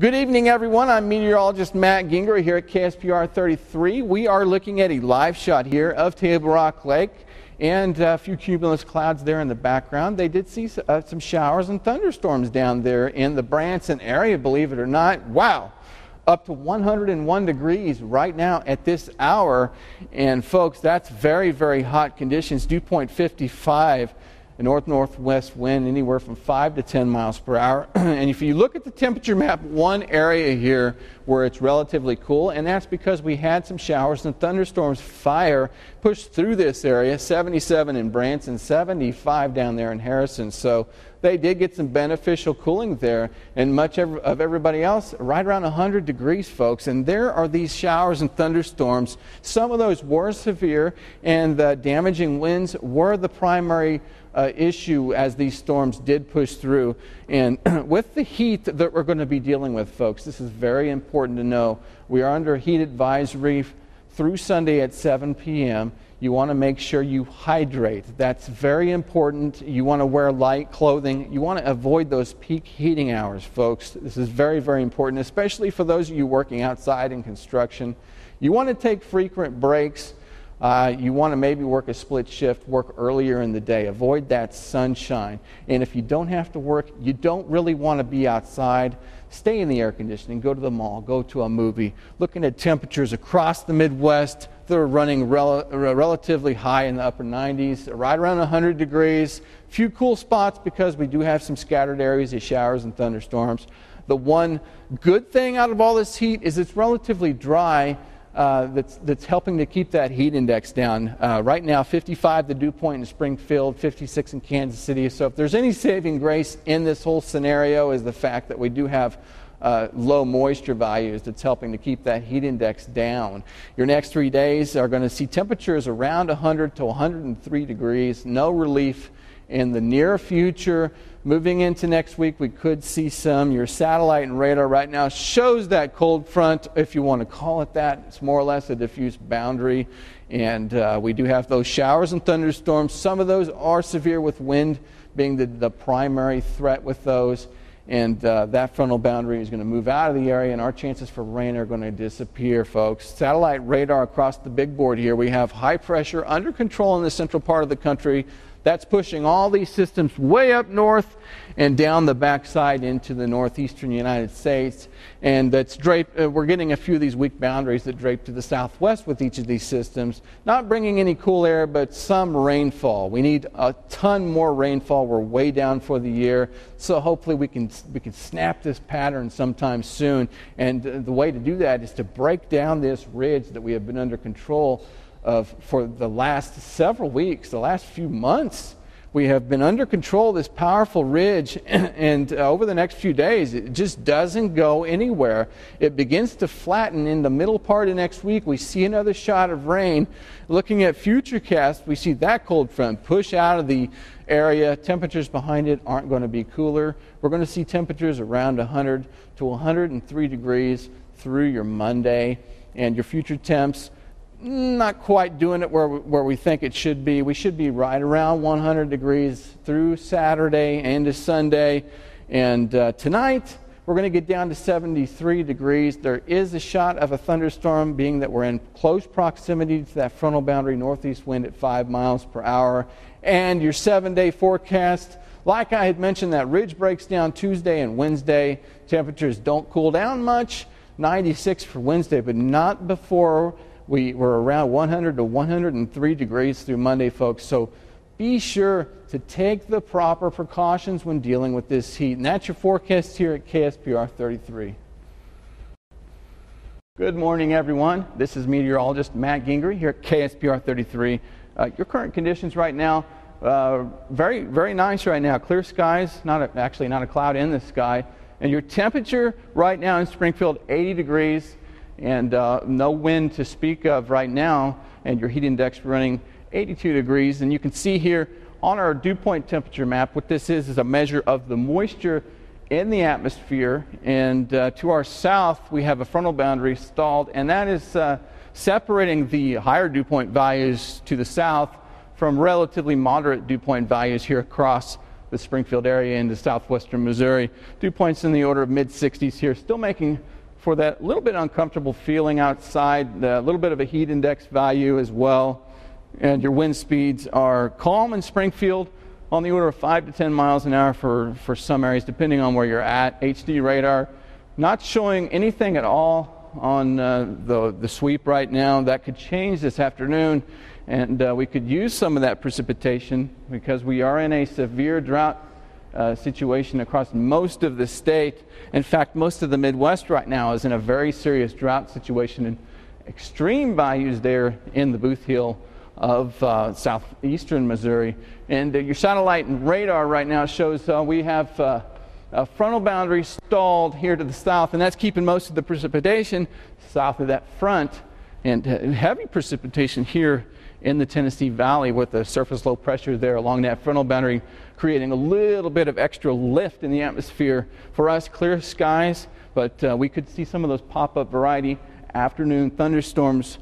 Good evening, everyone. I'm meteorologist Matt Gingery here at KSPR 33. We are looking at a live shot here of Table Rock Lake and a few cumulus clouds there in the background. They did see some showers and thunderstorms down there in the Branson area, believe it or not. Wow! Up to 101 degrees right now at this hour. And folks, that's very, very hot conditions. Dew point 55. A north-northwest wind anywhere from 5 to 10 miles per hour. And if you look at the temperature map, one area here where it's relatively cool, and that's because we had some showers and thunderstorms fire pushed through this area. 77 in Branson, 75 down there in Harrison. So they did get some beneficial cooling there, and much of everybody else right around 100 degrees, folks. And there are these showers and thunderstorms. Some of those were severe, and the damaging winds were the primary issue as these storms did push through. And with the heat that we're going to be dealing with, folks, this is very important to know. We are under a heat advisory through Sunday at 7 p.m. You want to make sure you hydrate. That's very important. You want to wear light clothing. You want to avoid those peak heating hours, folks. This is very, very important, especially for those of you working outside in construction. You want to take frequent breaks. You want to maybe work a split shift, work earlier in the day. Avoid that sunshine. And if you don't have to work, you don't really want to be outside, stay in the air conditioning, go to the mall, go to a movie. Looking at temperatures across the Midwest, they're running relatively high in the upper 90s, right around 100 degrees. Few cool spots because we do have some scattered areas of showers and thunderstorms. The one good thing out of all this heat is it's relatively dry. That's helping to keep that heat index down. Right now, 55 the dew point in Springfield, 56 in Kansas City. So if there's any saving grace in this whole scenario is the fact that we do have low moisture values that's helping to keep that heat index down. Your next 3 days are going to see temperatures around 100 to 103 degrees. No relief in the near future. Moving into next week, we could see some. Your satellite and radar right now shows that cold front, if you want to call it that. It's more or less a diffuse boundary. And we do have those showers and thunderstorms. Some of those are severe, with wind being the primary threat with those. And that frontal boundary is going to move out of the area, and our chances for rain are going to disappear, folks. Satellite radar across the big board here. We have high pressure under control in the central part of the country. That's pushing all these systems way up north and down the backside into the northeastern United States. And that's draped, we're getting a few of these weak boundaries that drape to the southwest with each of these systems. Not bringing any cool air, but some rainfall. We need a ton more rainfall. We're way down for the year. So hopefully we can snap this pattern sometime soon. And the way to do that is to break down this ridge that we have been under control of for the last several weeks, the last few months. We have been under control of this powerful ridge, and over the next few days, it just doesn't go anywhere. It begins to flatten in the middle part of next week. We see another shot of rain. Looking at Futurecast, we see that cold front push out of the area. Temperatures behind it aren't going to be cooler. We're going to see temperatures around 100 to 103 degrees through your Monday, and your future temps not quite doing it where we think it should be. We should be right around 100 degrees through Saturday and to Sunday. And tonight, we're going to get down to 73 degrees. There is a shot of a thunderstorm, being that we're in close proximity to that frontal boundary northeast wind at 5 miles per hour. And your 7-day forecast, like I had mentioned, that ridge breaks down Tuesday and Wednesday. Temperatures don't cool down much. 96 for Wednesday, but not before we were around 100 to 103 degrees through Monday, folks. So be sure to take the proper precautions when dealing with this heat. And that's your forecast here at KSPR 33. Good morning, everyone. This is meteorologist Matt Gingery here at KSPR 33. Your current conditions right now, very, very nice right now. Clear skies, actually not a cloud in the sky. And your temperature right now in Springfield, 80 degrees. And no wind to speak of right now, and your heat index running 82 degrees. And you can see here on our dew point temperature map, what this is a measure of the moisture in the atmosphere. And to our south, we have a frontal boundary stalled, and that is separating the higher dew point values to the south from relatively moderate dew point values here across the Springfield area into southwestern Missouri. Dew points in the order of mid-60s here, still making for that little bit uncomfortable feeling outside, a little bit of a heat index value as well. And your wind speeds are calm in Springfield, on the order of 5 to 10 miles an hour for some areas, depending on where you're at. HD radar not showing anything at all on the sweep right now. That could change this afternoon, and we could use some of that precipitation because we are in a severe drought situation across most of the state. In fact, most of the Midwest right now is in a very serious drought situation, and extreme values there in the Booth Hill of southeastern Missouri. And your satellite and radar right now shows we have a frontal boundary stalled here to the south, and that's keeping most of the precipitation south of that front, and heavy precipitation here in the Tennessee Valley with the surface low pressure there along that frontal boundary, creating a little bit of extra lift in the atmosphere. For us, clear skies, but we could see some of those pop-up variety afternoon thunderstorms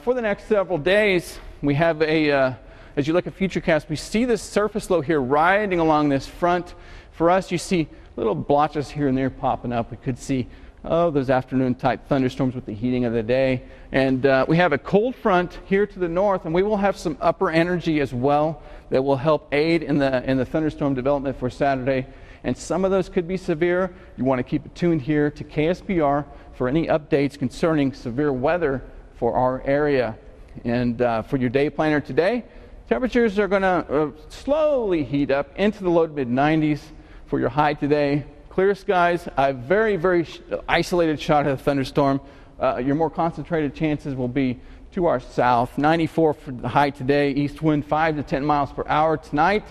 for the next several days. We have as you look at Futurecast, we see this surface low here riding along this front. For us, you see little blotches here and there popping up. We could see those afternoon type thunderstorms with the heating of the day. And we have a cold front here to the north, and we will have some upper energy as well that will help aid in the thunderstorm development for Saturday. And some of those could be severe. You want to keep it tuned here to KSPR for any updates concerning severe weather for our area. And for your day planner today, temperatures are going to slowly heat up into the low to mid 90s for your high today. Clear skies, a very, very isolated shot of a thunderstorm. Your more concentrated chances will be to our south. 94 for the high today, east wind 5 to 10 miles per hour tonight,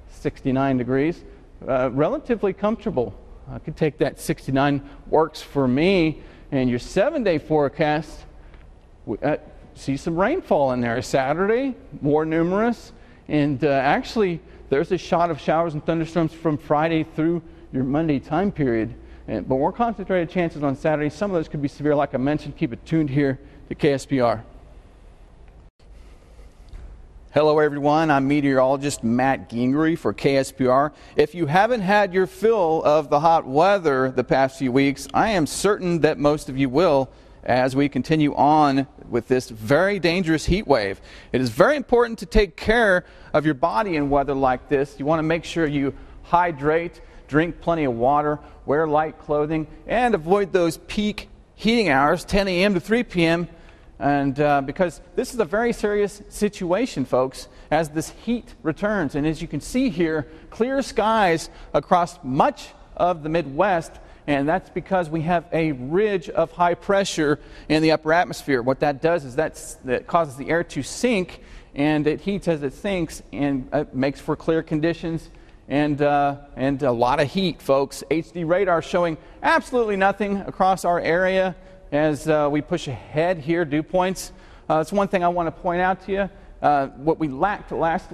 69 degrees. Relatively comfortable. I could take that 69, works for me. And your 7-day forecast, see some rainfall in there. Saturday, more numerous. And actually, there's a shot of showers and thunderstorms from Friday through your Monday time period. But more concentrated chances on Saturday. Some of those could be severe, like I mentioned. Keep it tuned here to KSPR. Hello, everyone. I'm meteorologist Matt Gingery for KSPR. If you haven't had your fill of the hot weather the past few weeks, I am certain that most of you will as we continue on with this very dangerous heat wave. It is very important to take care of your body in weather like this. You want to make sure you hydrate, drink plenty of water, wear light clothing, and avoid those peak heating hours, 10 a.m. to 3 p.m., and because this is a very serious situation, folks, as this heat returns. And as you can see here, clear skies across much of the Midwest, and that's because we have a ridge of high pressure in the upper atmosphere. What that does is that causes the air to sink, and it heats as it sinks, and it makes for clear conditions and a lot of heat, folks. HD radar showing absolutely nothing across our area as we push ahead here. Dew points. That's one thing I want to point out to you. What we lacked the last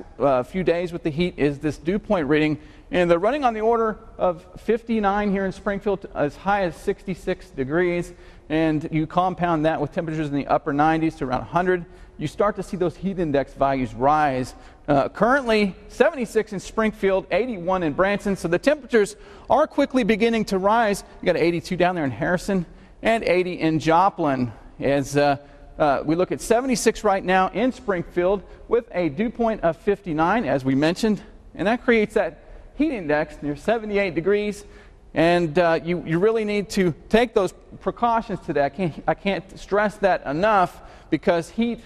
few days with the heat is this dew point reading, and they're running on the order of 59 here in Springfield, as high as 66 degrees. And you compound that with temperatures in the upper 90s to around 100, you start to see those heat index values rise. Currently 76 in Springfield, 81 in Branson, so the temperatures are quickly beginning to rise. You got 82 down there in Harrison and 80 in Joplin. As we look at 76 right now in Springfield with a dew point of 59, as we mentioned, and that creates that heat index near 78 degrees. And you really need to take those precautions today. I can't stress that enough, because heat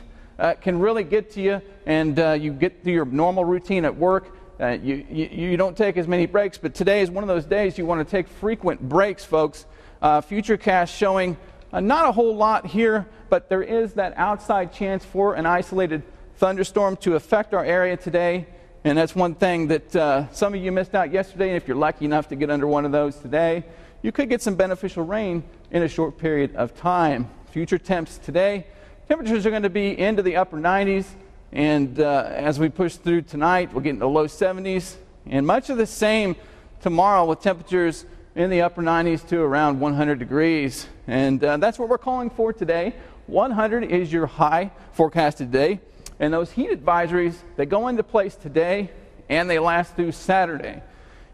can really get to you, and you get through your normal routine at work. You don't take as many breaks, but today is one of those days you want to take frequent breaks, folks. Futurecast showing not a whole lot here, but there is that outside chance for an isolated thunderstorm to affect our area today. And that's one thing that some of you missed out yesterday, and if you're lucky enough to get under one of those today, you could get some beneficial rain in a short period of time. Future temps today, temperatures are going to be into the upper 90s, and as we push through tonight, we'll get into the low 70s, and much of the same tomorrow with temperatures in the upper 90s to around 100 degrees. And that's what we're calling for today. 100 is your high forecasted today. And those heat advisories, they go into place today, and they last through Saturday.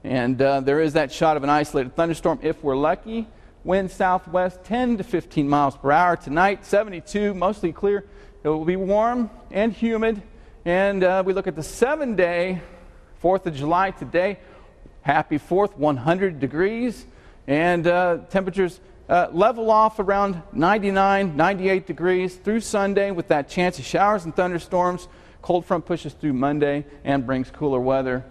And there is that shot of an isolated thunderstorm if we're lucky. Wind southwest 10 to 15 miles per hour. Tonight, 72, mostly clear. It will be warm and humid. And we look at the 7-day, 4th of July today. Happy 4th, 100 degrees. And temperatures level off around 99, 98 degrees through Sunday with that chance of showers and thunderstorms. Cold front pushes through Monday and brings cooler weather.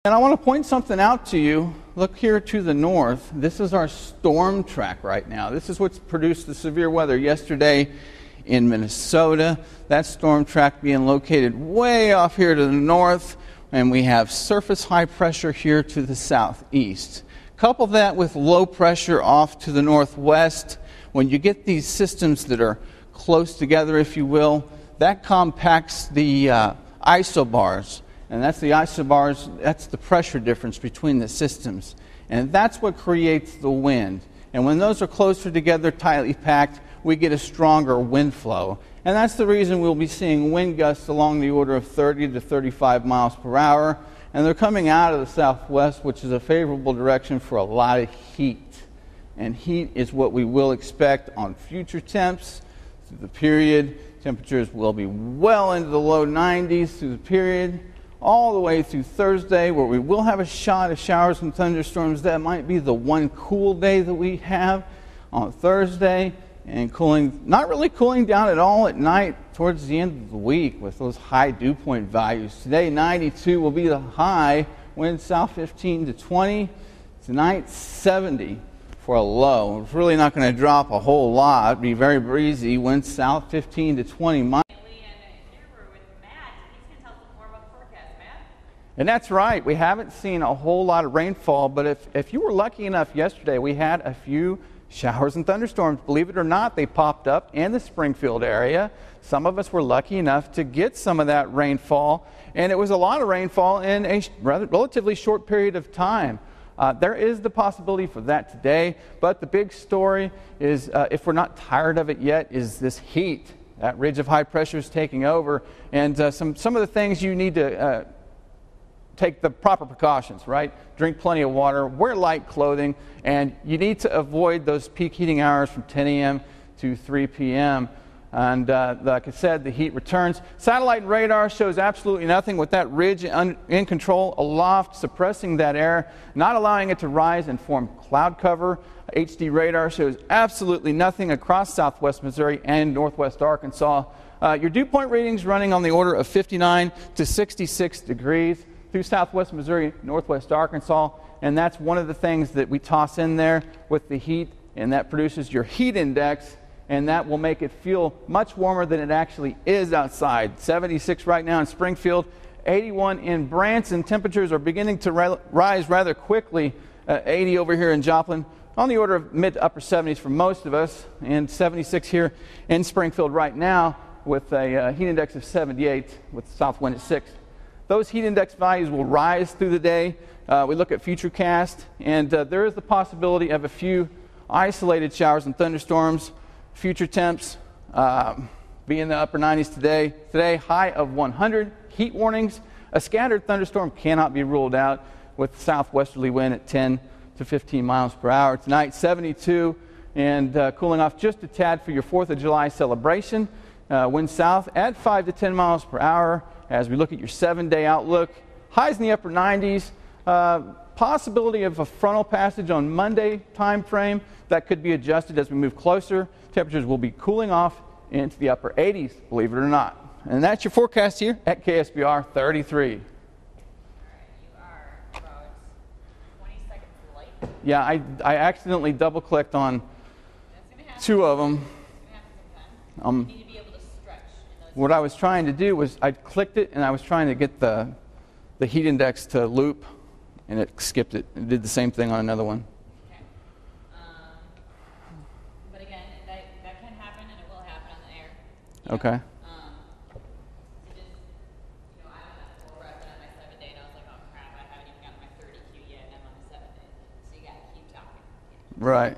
And I want to point something out to you. Look here to the north. This is our storm track right now. This is what's produced the severe weather yesterday in Minnesota. That storm track being located way off here to the north. And we have surface high pressure here to the southeast. Couple that with low pressure off to the northwest. When you get these systems that are close together, if you will, that compacts the isobars. And that's the isobars, that's the pressure difference between the systems. And that's what creates the wind. And when those are closer together, tightly packed, we get a stronger wind flow. And that's the reason we'll be seeing wind gusts along the order of 30 to 35 miles per hour. And they're coming out of the southwest, which is a favorable direction for a lot of heat. And heat is what we will expect on future temps through the period. Temperatures will be well into the low 90s through the period, all the way through Thursday, where we will have a shot of showers and thunderstorms. That might be the one cool day that we have on Thursday, and cooling, not really cooling down at all at night towards the end of the week with those high dew point values. Today, 92 will be the high, wind south 15 to 20. Tonight, 70 for a low. It's really not going to drop a whole lot. It'll be very breezy, wind south 15 to 20 miles. And that's right. We haven't seen a whole lot of rainfall, but if you were lucky enough yesterday, we had a few showers and thunderstorms. Believe it or not, they popped up in the Springfield area. Some of us were lucky enough to get some of that rainfall, and it was a lot of rainfall in a relatively short period of time. There is the possibility for that today, but the big story is, if we're not tired of it yet, is this heat. That ridge of high pressure is taking over, and some of the things you need to take the proper precautions, right? Drink plenty of water, wear light clothing, and you need to avoid those peak heating hours from 10 a.m. to 3 p.m. And like I said, the heat returns. Satellite radar shows absolutely nothing with that ridge in control aloft, suppressing that air, not allowing it to rise and form cloud cover. HD radar shows absolutely nothing across southwest Missouri and northwest Arkansas. Your dew point readings running on the order of 59 to 66 degrees. Through southwest Missouri, northwest Arkansas, and that's one of the things that we toss in there with the heat, and that produces your heat index, and that will make it feel much warmer than it actually is outside. 76 right now in Springfield, 81 in Branson. Temperatures are beginning to rise rather quickly. 80 over here in Joplin, on the order of mid to upper 70s for most of us, and 76 here in Springfield right now with a heat index of 78 with south wind at 6. Those heat index values will rise through the day. We look at Futurecast, and there is the possibility of a few isolated showers and thunderstorms. Future temps be in the upper 90s today. Today, high of 100. Heat warnings. A scattered thunderstorm cannot be ruled out with southwesterly wind at 10 to 15 miles per hour. Tonight, 72, and cooling off just a tad for your 4th of July celebration. Wind south at 5 to 10 miles per hour. As we look at your 7-day outlook, highs in the upper 90s, possibility of a frontal passage on Monday time frame that could be adjusted as we move closer. Temperatures will be cooling off into the upper 80s, believe it or not. And that's your forecast here at KSPR 33. You are about 20 seconds late. Yeah, I accidentally double-clicked on 2 of them. You need to be able to stretch. What I was trying to do was I clicked it and I was trying to get the heat index to loop, and it skipped it. It did the same thing on another one. Okay. But again, that can happen, and it will happen on the air. Okay. So just, I was at full breath and on my 7-day, and I was like, oh crap, I haven't even gotten my 30 Q yet, and I'm on the 7 day. So you got to keep talking. Right.